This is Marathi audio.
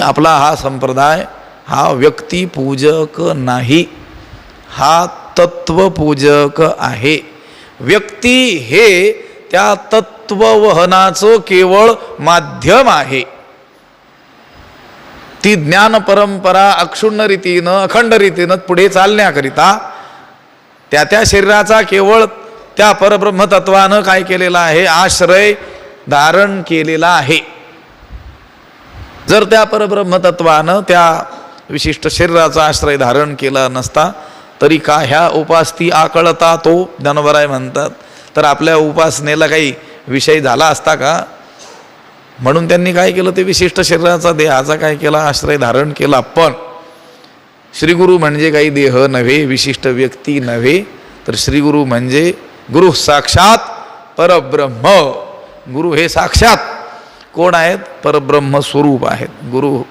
आपला हा संप्रदाय हा व्यक्तिपूजक नाही, हा तत्वपूजक आहे. व्यक्ती हे त्या तत्ववहनाचं केवळ माध्यम आहे. ती ज्ञान परंपरा अक्षुण्ण रीतीनं अखंड रीतीनं पुढे चालण्याकरिता त्या शरीराचा केवळ त्या परब्रह्मतत्वानं काय केलेला आहे, आश्रय धारण केलेला आहे. जर त्या परब्रह्मतत्वानं त्या विशिष्ट शरीराचा आश्रय धारण केला नसता तरी का ह्या उपासती आकळता तो ज्ञानोबराय म्हणतात, तर आपल्या उपासनेला काही विषय झाला असता का? म्हणून त्यांनी काय केलं, ते विशिष्ट शरीराचा देहाचा काय केला, आश्रय धारण केला. पण श्रीगुरु म्हणजे काही देह नव्हे, विशिष्ट व्यक्ती नव्हे, तर श्रीगुरु म्हणजे गुरु साक्षात परब्रह्म. गुरु हे साक्षात कोण आहेत? परब्रह्म स्वरूप आहेत. गुरु